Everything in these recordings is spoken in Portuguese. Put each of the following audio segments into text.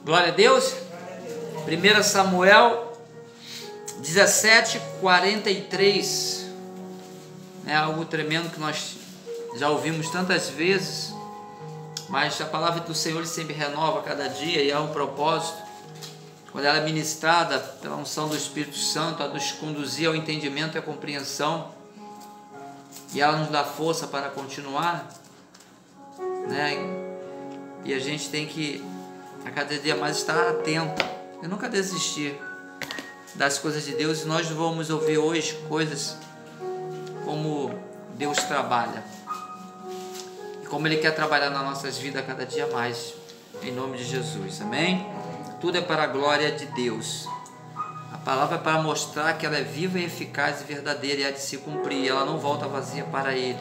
Glória a Deus. 1 Samuel 17:43. É algo tremendo que nós já ouvimos tantas vezes, mas a palavra do Senhor sempre renova cada dia e há um propósito. Quando ela é ministrada pela unção do Espírito Santo, a nos conduzir ao entendimento e à compreensão, e ela nos dá força para continuar, né? E a gente tem que a cada dia mais estar atento e nunca desistir das coisas de Deus. E nós vamos ouvir hoje coisas como Deus trabalha e como Ele quer trabalhar nas nossas vidas cada dia mais, em nome de Jesus, amém? Tudo é para a glória de Deus. A palavra é para mostrar que ela é viva e eficaz e verdadeira e há de se cumprir, ela não volta vazia para Ele.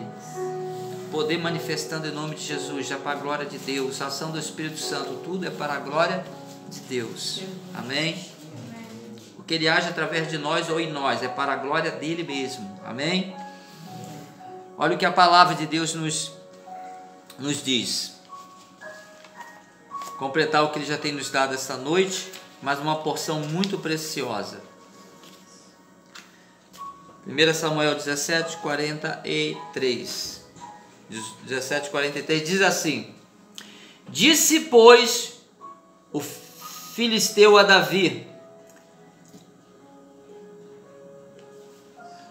Poder manifestando em nome de Jesus, já para a glória de Deus, a ação do Espírito Santo, tudo é para a glória de Deus, amém? O que Ele age através de nós ou em nós é para a glória dEle mesmo, amém? Olha o que a palavra de Deus nos diz. Completar o que Ele já tem nos dado esta noite, mas uma porção muito preciosa. 1 Samuel 17:43 diz assim: Disse, pois, o filisteu a Davi: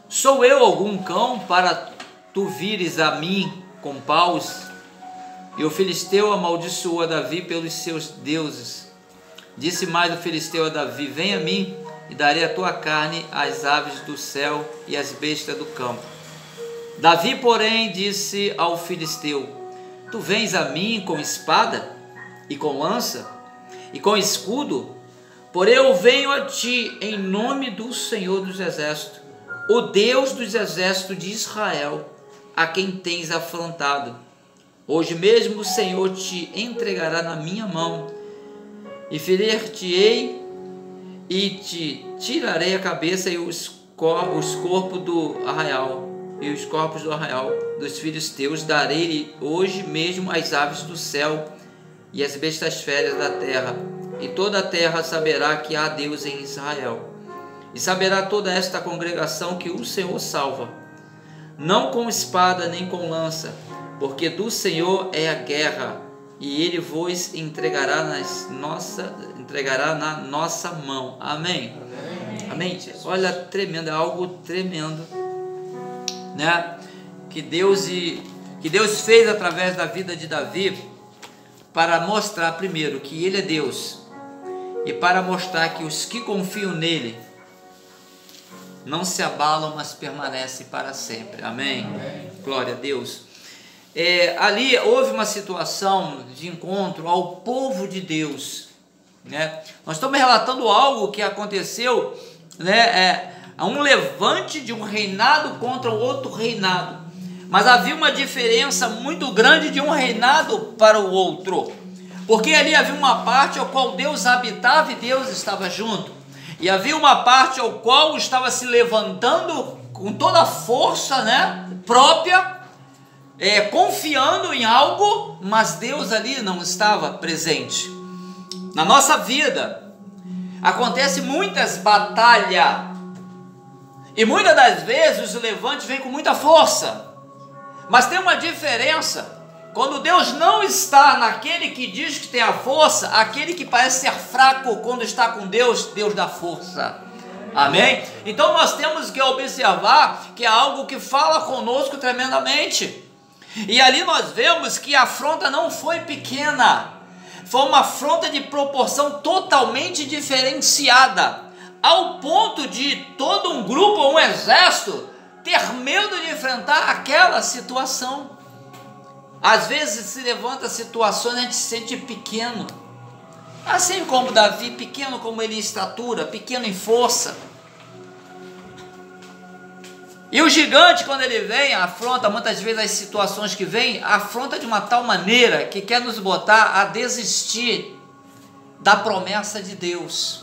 Sou eu algum cão para tu vires a mim com paus? E o filisteu amaldiçoou a Davi pelos seus deuses. Disse mais o filisteu a Davi: Vem a mim e darei a tua carne às aves do céu e às bestas do campo. Davi, porém, disse ao filisteu: Tu vens a mim com espada e com lança e com escudo, porém eu venho a ti em nome do Senhor dos Exércitos, o Deus dos exércitos de Israel, a quem tens afrontado. Hoje mesmo o Senhor te entregará na minha mão, e ferir-te-ei, e te tirarei a cabeça e os corpos do arraial, e os corpos do arraial dos filisteus darei hoje mesmo às aves do céu e às bestas férias da terra, e toda a terra saberá que há Deus em Israel. E saberá toda esta congregação que o Senhor salva, não com espada nem com lança, porque do Senhor é a guerra, e Ele vos entregará na nossa mão. Amém? Amém? Olha, tremendo, é algo tremendo, né? Que Deus fez através da vida de Davi, para mostrar primeiro que Ele é Deus, e para mostrar que os que confiam nele não se abalam, mas permanecem para sempre. Amém? Amém. Glória a Deus. Ali houve uma situação de encontro ao povo de Deus, né? Nós estamos relatando algo que aconteceu, né? Um levante de um reinado contra o outro reinado, mas havia uma diferença muito grande de um reinado para o outro, porque ali havia uma parte ao qual Deus habitava e Deus estava junto, e havia uma parte ao qual estava se levantando com toda a força, né, própria, confiando em algo, mas Deus ali não estava presente. Na nossa vida acontece muitas batalhas, e muitas das vezes os levantes vêm com muita força, mas tem uma diferença. Quando Deus não está naquele que diz que tem a força, aquele que parece ser fraco, quando está com Deus, Deus dá força. Amém? Então nós temos que observar que é algo que fala conosco tremendamente. E ali nós vemos que a afronta não foi pequena, foi uma afronta de proporção totalmente diferenciada, ao ponto de todo um grupo, um exército, ter medo de enfrentar aquela situação. Às vezes se levanta situações e a gente se sente pequeno, assim como Davi, pequeno como ele em estatura, pequeno em força. E o gigante, quando ele vem, afronta muitas vezes as situações que vem, afronta de uma tal maneira que quer nos botar a desistir da promessa de Deus.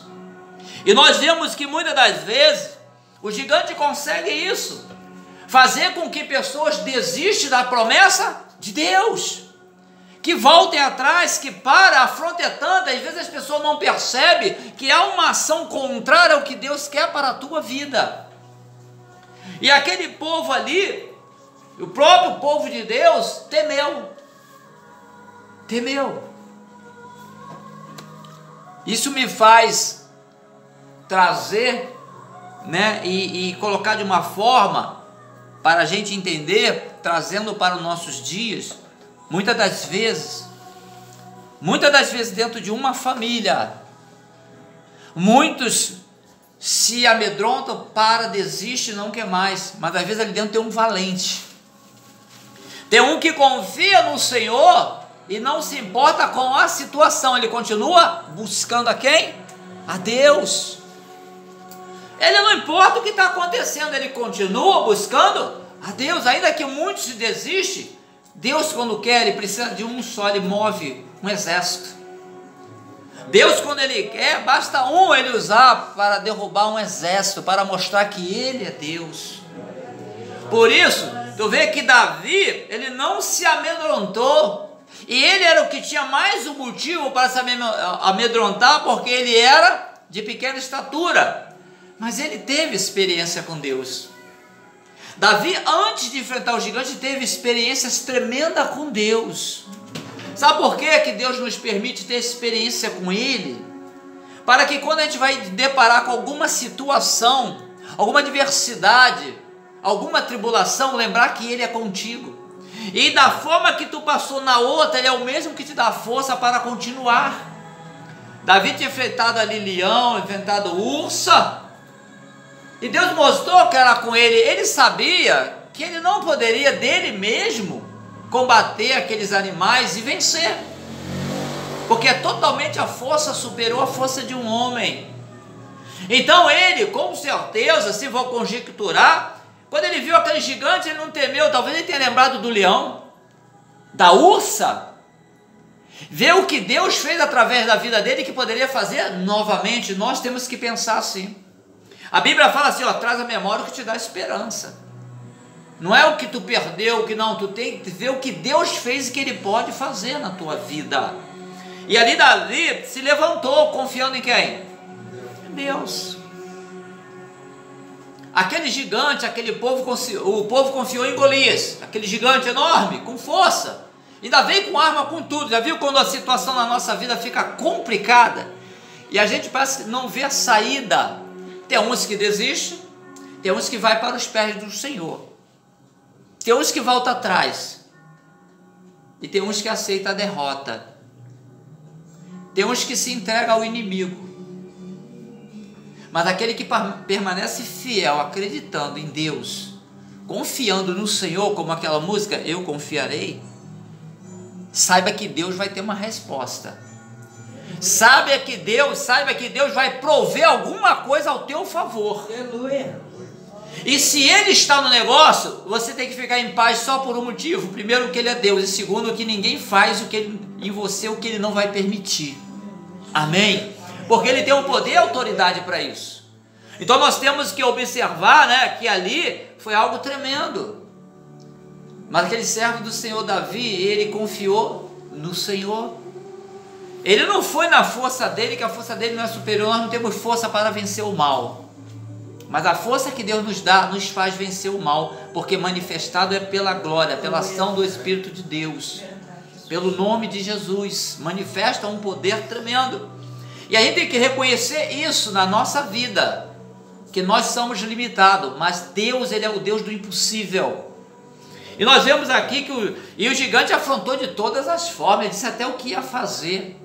E nós vemos que muitas das vezes o gigante consegue isso, fazer com que pessoas desistam da promessa de Deus. que voltem atrás, que para, a afronta é tanta, às vezes as pessoas não percebem que há uma ação contrária ao que Deus quer para a tua vida. E aquele povo ali, o próprio povo de Deus, temeu. Isso me faz trazer, né, e colocar de uma forma para a gente entender, trazendo para os nossos dias. Muitas das vezes dentro de uma família, muitos se amedrontam, desiste, não quer mais, mas às vezes ali dentro tem um valente, tem um que confia no Senhor e não se importa com a situação, ele continua buscando a quem? A Deus. Ele não importa o que está acontecendo, ele continua buscando a Deus, ainda que muitos desistem. Deus, quando quer, ele precisa de um só, ele move um exército. Deus, quando ele quer, basta ele usar para derrubar um exército, para mostrar que ele é Deus. Por isso, tu vê que Davi, ele não se amedrontou, e ele era o que tinha mais um motivo para se amedrontar, porque ele era de pequena estatura, mas ele teve experiência com Deus. Davi, antes de enfrentar o gigante, teve experiências tremendas com Deus. Sabe por quê que Deus nos permite ter experiência com Ele? Para que quando a gente vai deparar com alguma situação, alguma adversidade, alguma tribulação, lembrar que Ele é contigo. E da forma que tu passou na outra, Ele é o mesmo que te dá força para continuar. Davi tinha enfrentado ali leão, enfrentado ursa, e Deus mostrou que era com ele. Ele sabia que ele não poderia dele mesmo combater aqueles animais e vencer, porque totalmente a força superou a força de um homem. Então ele, com certeza, se vou conjecturar, quando ele viu aquele gigante, ele não temeu. Talvez ele tenha lembrado do leão, da ursa, ver o que Deus fez através da vida dele, que poderia fazer novamente. Nós temos que pensar assim. A Bíblia fala assim, traz a memória o que te dá esperança. Não é o que tu perdeu, que não, tu tem que ver o que Deus fez e que Ele pode fazer na tua vida. E ali Davi se levantou, confiando em quem? Em Deus. Aquele gigante, o povo confiou em Golias, aquele gigante enorme, com força. Ainda veio com arma, com tudo. Já viu quando a situação na nossa vida fica complicada? E a gente parece que não vê a saída. Tem uns que desistem, tem uns que vai para os pés do Senhor, tem uns que voltam atrás, e tem uns que aceitam a derrota, tem uns que se entregam ao inimigo. Mas aquele que permanece fiel, acreditando em Deus, confiando no Senhor, como aquela música, eu confiarei, saiba que Deus vai ter uma resposta. Saiba que Deus vai prover alguma coisa ao teu favor. Aleluia. E se Ele está no negócio, você tem que ficar em paz só por um motivo. Primeiro, que Ele é Deus, e segundo, que ninguém faz em você o que Ele não vai permitir. Amém? Porque Ele tem o poder e a autoridade para isso. Então nós temos que observar, né, que ali foi algo tremendo. Mas aquele servo do Senhor Davi, ele confiou no Senhor. Ele não foi na força dele, que a força dele não é superior. Nós não temos força para vencer o mal, mas a força que Deus nos dá nos faz vencer o mal, porque manifestado é pela glória, pela ação do Espírito de Deus, pelo nome de Jesus. Manifesta um poder tremendo, e a gente tem que reconhecer isso na nossa vida, que nós somos limitados, mas Deus, Ele é o Deus do impossível. E nós vemos aqui que o gigante afrontou de todas as formas. Ele disse até o que ia fazer,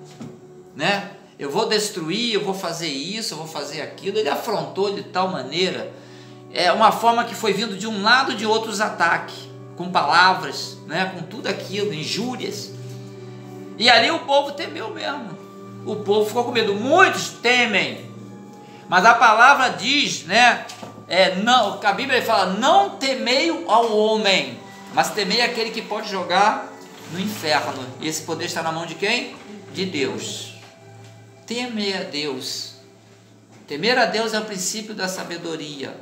né? Eu vou destruir, eu vou fazer isso, eu vou fazer aquilo. Ele afrontou de tal maneira, uma forma que foi vindo de um lado e de outros ataques, com palavras, né? Com tudo aquilo, injúrias. E ali o povo temeu mesmo. O povo ficou com medo. Muitos temem, mas a palavra diz, né? Não, a Bíblia fala: não temei ao homem, mas temei aquele que pode jogar no inferno. E esse poder está na mão de quem? De Deus. Temer a Deus. Temer a Deus é o princípio da sabedoria.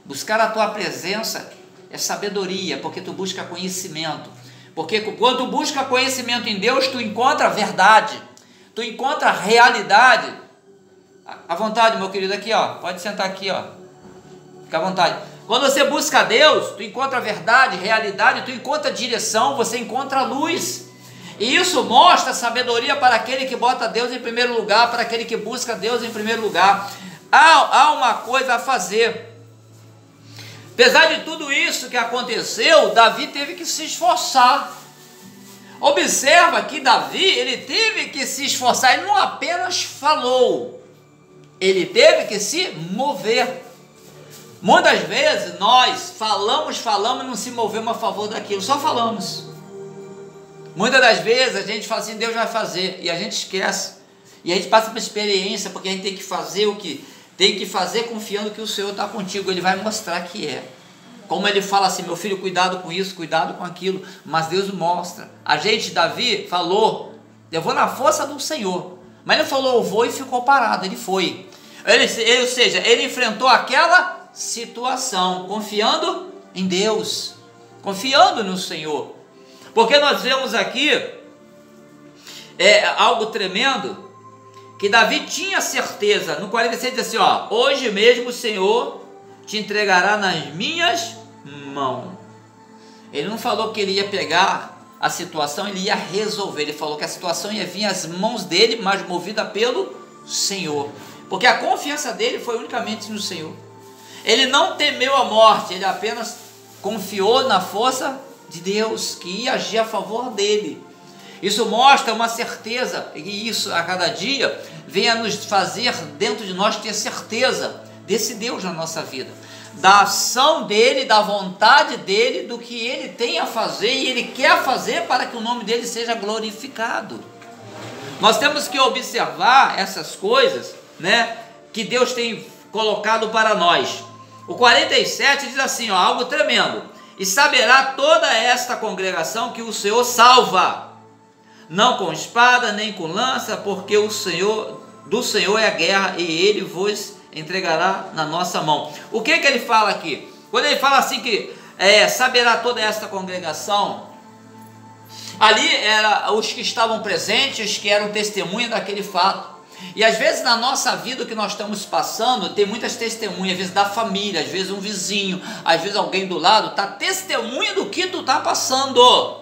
Buscar a tua presença é sabedoria, porque tu busca conhecimento. Porque quando tu busca conhecimento em Deus, tu encontra a verdade, tu encontra a realidade. À vontade, meu querido, aqui, ó, pode sentar aqui, ó, fica à vontade. Quando você busca Deus, tu encontra a verdade, realidade, tu encontra direção, você encontra luz. E isso mostra sabedoria para aquele que bota Deus em primeiro lugar, para aquele que busca Deus em primeiro lugar. Há uma coisa a fazer. Apesar de tudo isso que aconteceu, Davi teve que se esforçar. Observa que Davi, ele teve que se esforçar, ele não apenas falou, ele teve que se mover. Muitas vezes nós falamos e não se movemos a favor daquilo, só falamos. Muitas das vezes a gente fala assim, Deus vai fazer, e a gente esquece. E a gente passa por experiência, porque a gente tem que fazer o que tem que fazer confiando que o Senhor está contigo, Ele vai mostrar que é. Como Ele fala assim, meu filho, cuidado com isso, cuidado com aquilo, mas Deus mostra. A gente, Davi, falou, eu vou na força do Senhor, mas ele falou, eu vou, e ficou parado, ele foi. Ou seja, ele enfrentou aquela situação, confiando em Deus, confiando no Senhor. Porque nós vemos aqui algo tremendo, que Davi tinha certeza. No 46 diz assim, ó, hoje mesmo o Senhor te entregará nas minhas mãos. Ele não falou que ele ia pegar a situação, ele ia resolver. Ele falou que a situação ia vir às mãos dele, mas movida pelo Senhor. Porque a confiança dele foi unicamente no Senhor. Ele não temeu a morte, ele apenas confiou na força de Deus, que ia agir a favor dele. Isso mostra uma certeza, e isso a cada dia vem a nos fazer dentro de nós ter certeza desse Deus na nossa vida, da ação dele, da vontade dele, do que ele tem a fazer e ele quer fazer para que o nome dele seja glorificado. Nós temos que observar essas coisas, né, que Deus tem colocado para nós. O 47 diz assim, ó, algo tremendo: e saberá toda esta congregação que o Senhor salva, não com espada nem com lança, porque do Senhor é a guerra, e Ele vos entregará na nossa mão. O que ele fala aqui? Quando ele fala assim que saberá toda esta congregação, ali eram os que estavam presentes, que eram testemunha daquele fato. E às vezes na nossa vida, o que nós estamos passando, tem muitas testemunhas, às vezes da família, às vezes um vizinho, às vezes alguém do lado, está testemunha do que tu está passando.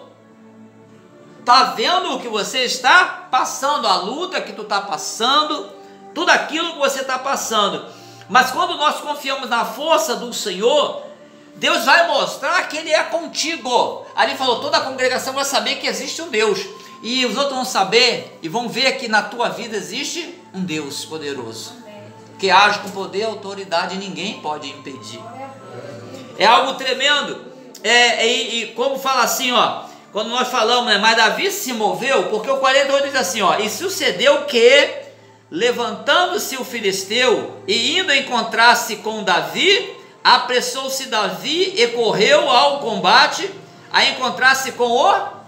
Está vendo o que você está passando, a luta que tu está passando, tudo aquilo que você está passando. Mas quando nós confiamos na força do Senhor, Deus vai mostrar que Ele é contigo. Ali falou, toda a congregação vai saber que existe um Deus, e os outros vão saber e vão ver que na tua vida existe um Deus poderoso, que age com poder e autoridade, e ninguém pode impedir. É algo tremendo. E como fala assim, ó, quando nós falamos, né, mas Davi se moveu, porque o 48 diz assim, ó, e sucedeu que, levantando-se o filisteu e indo encontrar-se com Davi, apressou-se Davi e correu ao combate a encontrar-se com o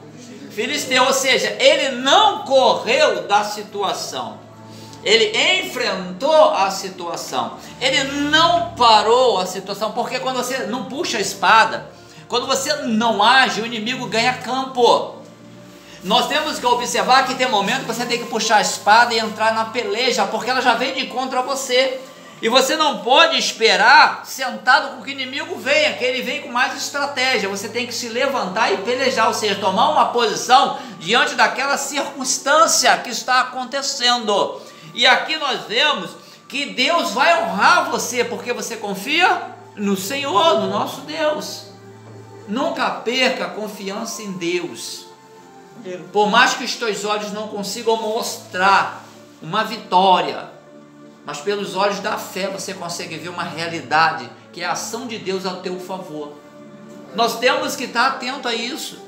filisteu. Ou seja, ele não correu da situação, ele enfrentou a situação, ele não parou a situação, porque quando você não puxa a espada, quando você não age, o inimigo ganha campo. Nós temos que observar que tem momento que você tem que puxar a espada e entrar na peleja, porque ela já vem de encontro a você. E você não pode esperar sentado com que o inimigo venha, que ele vem com mais estratégia. Você tem que se levantar e pelejar, ou seja, tomar uma posição diante daquela circunstância que está acontecendo. E aqui nós vemos que Deus vai honrar você, porque você confia no Senhor, no nosso Deus. Nunca perca a confiança em Deus. Por mais que os teus olhos não consigam mostrar uma vitória, mas pelos olhos da fé você consegue ver uma realidade, que é a ação de Deus ao teu favor. Nós temos que estar atento a isso.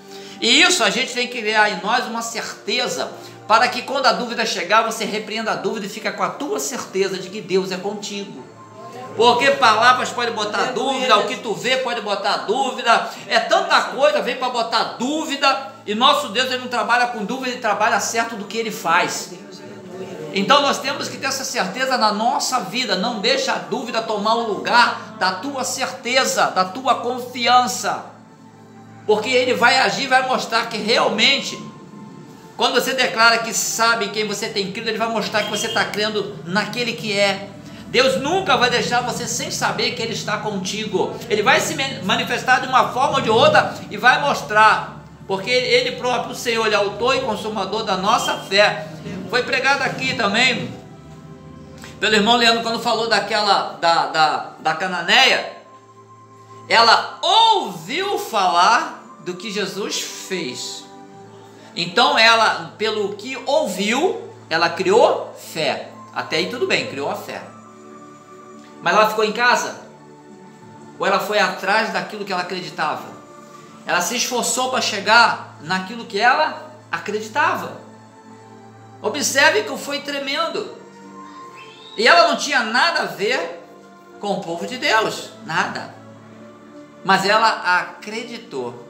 E isso a gente tem que criar em nós uma certeza, para que quando a dúvida chegar, você repreenda a dúvida e fica com a tua certeza de que Deus é contigo. Porque palavras podem botar dúvida, o que tu vê pode botar dúvida, tanta coisa vem para botar dúvida, e nosso Deus, Ele não trabalha com dúvida, Ele trabalha certo do que Ele faz. Então nós temos que ter essa certeza na nossa vida. Não deixa a dúvida tomar o lugar da tua certeza, da tua confiança. porque ele vai agir, vai mostrar que realmente, quando você declara que sabe em quem você tem crido, ele vai mostrar que você está crendo naquele que é. Deus nunca vai deixar você sem saber que Ele está contigo. Ele vai se manifestar de uma forma ou de outra e vai mostrar, porque Ele próprio, o Senhor, Ele é autor e consumador da nossa fé. Foi pregado aqui também pelo irmão Leandro, quando falou daquela da cananeia. Ela ouviu falar do que Jesus fez. Então ela, pelo que ouviu, ela criou fé. Até aí tudo bem, criou a fé. Mas ela ficou em casa? Ou ela foi atrás daquilo que ela acreditava? Ela se esforçou para chegar naquilo que ela acreditava. Observe que foi tremendo. E ela não tinha nada a ver com o povo de Deus, nada. Mas ela acreditou.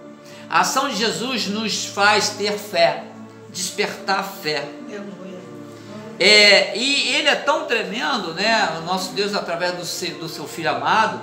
A ação de Jesus nos faz ter fé, despertar fé. E Ele é tão tremendo, né? O nosso Deus, através do seu Filho amado,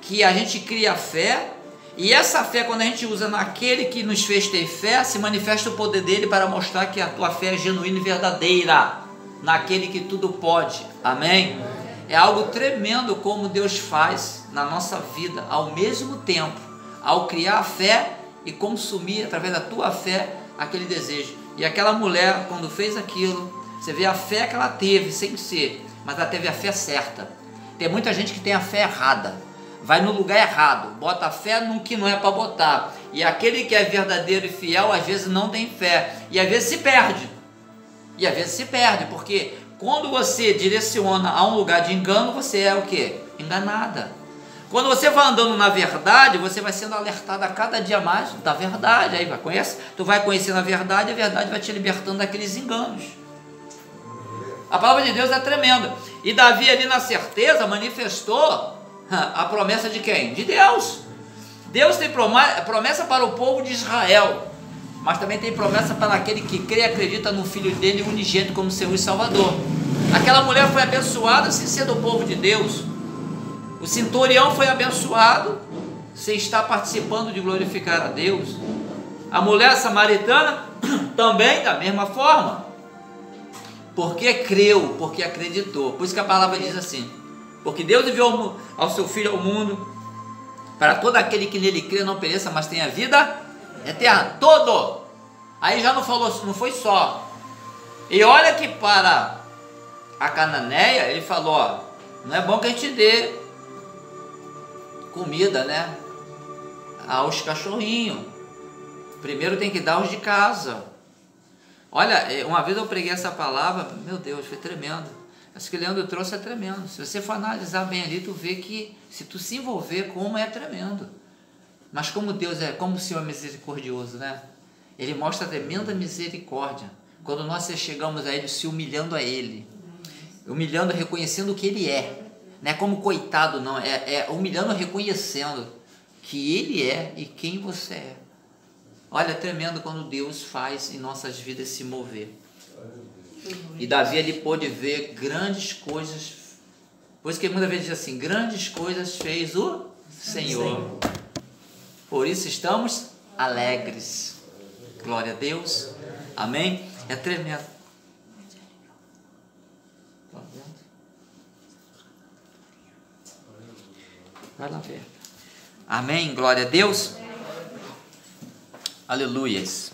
que a gente cria fé. E essa fé, quando a gente usa naquele que nos fez ter fé, se manifesta o poder dele para mostrar que a tua fé é genuína e verdadeira, naquele que tudo pode. Amém? É algo tremendo como Deus faz na nossa vida, ao mesmo tempo, ao criar a fé e consumir através da tua fé aquele desejo. E aquela mulher, quando fez aquilo, você vê a fé que ela teve, sem ser, mas ela teve a fé certa. Tem muita gente que tem a fé errada, vai no lugar errado, bota a fé no que não é para botar. E aquele que é verdadeiro e fiel, às vezes não tem fé, e às vezes se perde. E às vezes se perde, porque quando você direciona a um lugar de engano, você é o quê? Enganada. Quando você vai andando na verdade, você vai sendo alertado a cada dia mais da verdade. Aí tu vai conhecendo a verdade vai te libertando daqueles enganos. A palavra de Deus é tremenda. E Davi ali na certeza manifestou a promessa de quem? De Deus. Deus tem promessa para o povo de Israel, mas também tem promessa para aquele que crê e acredita no Filho dele unigênito como Senhor e Salvador. Aquela mulher foi abençoada sem ser do povo de Deus. O centurião foi abençoado sem estar participando de glorificar a Deus. A mulher samaritana também da mesma forma, porque creu, porque acreditou. Por isso que a palavra diz assim: porque Deus enviou ao seu Filho ao mundo, para todo aquele que nele crê não pereça, mas tenha vida eterna. Todo. Aí já não falou, não foi só. E olha que para a cananeia, ele falou, ó, não é bom que a gente dê comida, né, aos cachorrinhos. Primeiro tem que dar os de casa. Olha, uma vez eu preguei essa palavra, meu Deus, foi tremendo. Essa que o Leandro trouxe é tremendo. Se você for analisar bem ali, tu vê que, se tu se envolver, como é tremendo. Mas como Deus é, como o Senhor é misericordioso, né? Ele mostra tremenda misericórdia quando nós chegamos a Ele se humilhando a Ele, humilhando, reconhecendo o que Ele é, não é como coitado não, é humilhando, reconhecendo que Ele é e quem você é. Olha, é tremendo quando Deus faz em nossas vidas se mover. E Davi ali pôde ver grandes coisas, por isso que muitas vezes diz assim, grandes coisas fez o Senhor. Por isso estamos alegres. Glória a Deus. Amém? É tremendo. Vai lá ver. Amém? Glória a Deus. Aleluias.